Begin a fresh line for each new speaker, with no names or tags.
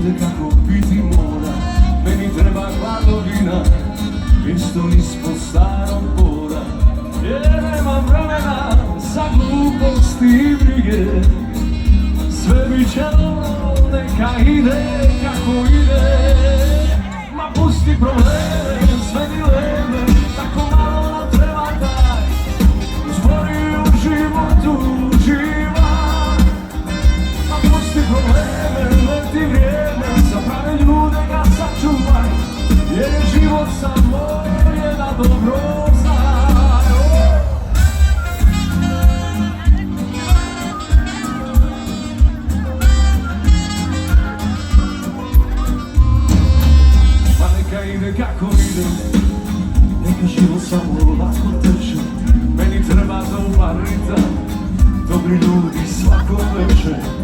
ide kako biti mora. Meni treba hladovina, isto ispod starog bora. Jer nemam vremena za gluposti i brige. Sve bit će dobro, neka ide kako ide. Ma pusti probleme, sve dileme, tako malo nam treba taj zbori u životu uživa. Ma pusti probleme, leti vrijeme, za prave ljude ga sačuvaj, jer je život samo jedna dobro znaj. Ma neka ide kako ide, neka život samo ovako teče. Meni treba dobar ritam, dobri ljudi svako večer.